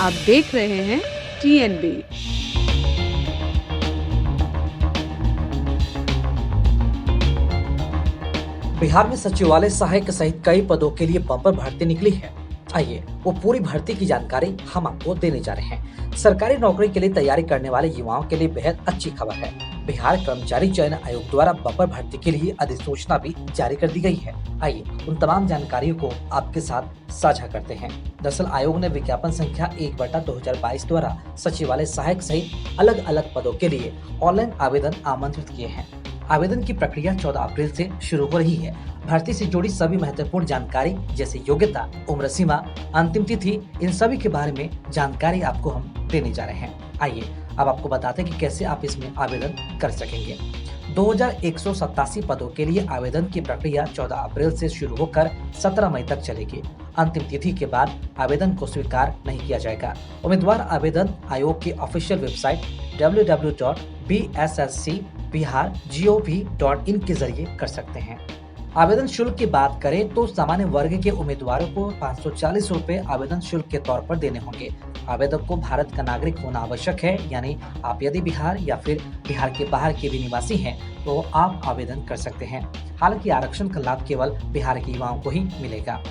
आप देख रहे हैं TNB। बिहार में सचिवालय सहायक सहित कई पदों के लिए बम्पर भर्ती निकली है। आइए वो पूरी भर्ती की जानकारी हम आपको देने जा रहे हैं। सरकारी नौकरी के लिए तैयारी करने वाले युवाओं के लिए बेहद अच्छी खबर है। बिहार कर्मचारी चयन आयोग द्वारा बम्पर भर्ती के लिए अधिसूचना भी जारी कर दी गई है। आइए उन तमाम जानकारियों को आपके साथ साझा करते हैं। दरअसल आयोग ने विज्ञापन संख्या 1/2022 द्वारा सचिवालय सहायक सहित अलग अलग पदों के लिए ऑनलाइन आवेदन आमंत्रित किए हैं। आवेदन की प्रक्रिया 14 अप्रैल से शुरू हो रही है। भर्ती से जुड़ी सभी महत्वपूर्ण जानकारी जैसे योग्यता, उम्र सीमा, अंतिम तिथि, इन सभी के बारे में जानकारी आपको हम देने जा रहे हैं। आइए अब आपको बताते हैं कि कैसे आप इसमें आवेदन कर सकेंगे। 2187 पदों के लिए आवेदन की प्रक्रिया 14 अप्रैल से शुरू होकर 17 मई तक चलेगी। अंतिम तिथि के बाद आवेदन को स्वीकार नहीं किया जाएगा। उम्मीदवार आवेदन आयोग की ऑफिशियल वेबसाइट www.bsscbihar.gov.in के जरिए कर सकते हैं। आवेदन शुल्क की बात करें तो सामान्य वर्ग के उम्मीदवारों को 540 रुपए आवेदन शुल्क के तौर पर देने होंगे। आवेदक को भारत का नागरिक होना आवश्यक है, यानी आप यदि बिहार या फिर बिहार के बाहर के भी निवासी हैं तो आप आवेदन कर सकते हैं। हालांकि आरक्षण का लाभ केवल बिहार के युवाओं को ही मिलेगा।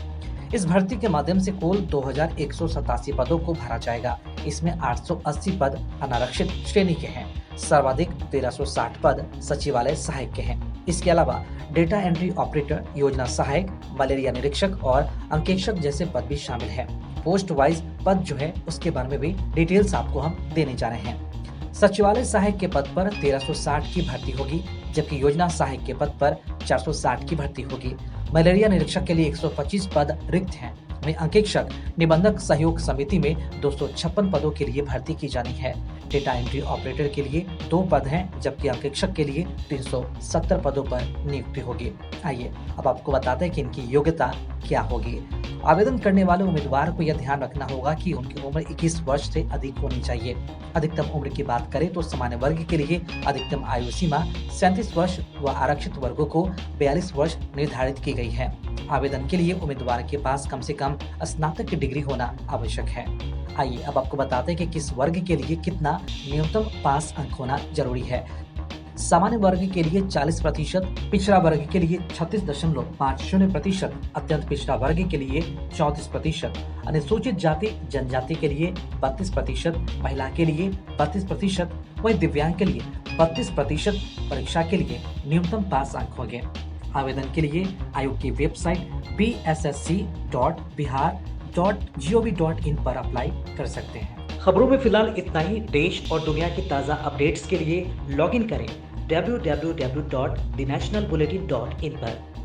इस भर्ती के माध्यम से कुल 2187 पदों को भरा जाएगा। इसमें 880 पद अनारक्षित श्रेणी के हैं। सर्वाधिक 1360 पद सचिवालय सहायक के हैं। इसके अलावा डेटा एंट्री ऑपरेटर, योजना सहायक, मलेरिया निरीक्षक और अंकेक्षक जैसे पद भी शामिल हैं। पोस्ट वाइज पद जो है उसके बारे में भी डिटेल्स आपको हम देने जा रहे हैं। सचिवालय सहायक के पद पर 1360 की भर्ती होगी, जबकि योजना सहायक के पद पर 460 की भर्ती होगी। मलेरिया निरीक्षक के लिए 125 पद रिक्त हैं। वहीं अंकेक्षक निबंधक सहयोग समिति में 256 पदों के लिए भर्ती की जानी है। डेटा एंट्री ऑपरेटर के लिए 2 पद हैं, जबकि अंकेक्षक के लिए 370 पदों पर नियुक्ति होगी। आइए अब आपको बताते हैं कि इनकी योग्यता क्या होगी। आवेदन करने वाले उम्मीदवार को यह ध्यान रखना होगा कि उनकी उम्र 21 वर्ष से अधिक होनी चाहिए। अधिकतम उम्र की बात करें तो सामान्य वर्ग के लिए अधिकतम आयु सीमा 37 वर्ष व आरक्षित वर्गों को 42 वर्ष निर्धारित की गई है। आवेदन के लिए उम्मीदवार के पास कम से कम स्नातक की डिग्री होना आवश्यक है। आइए अब आपको बताते हैं कि किस वर्ग के लिए कितना न्यूनतम पास अंक होना जरूरी है। सामान्य वर्ग के लिए 40%, पिछड़ा वर्ग के लिए 36.50%, अत्यंत पिछड़ा वर्ग के लिए 34%, अनुसूचित जाति जनजाति के लिए 32%, महिला के लिए 32%, वहीं दिव्यांग के लिए 32% परीक्षा के लिए न्यूनतम पास अंक होंगे। आवेदन के लिए आयोग की वेबसाइट bssc.bihar.gov.in पर अप्लाई कर सकते हैं। खबरों में फिलहाल इतना ही। देश और दुनिया की ताज़ा अपडेट्स के लिए लॉगिन करें www.thenationalbulletin.in पर।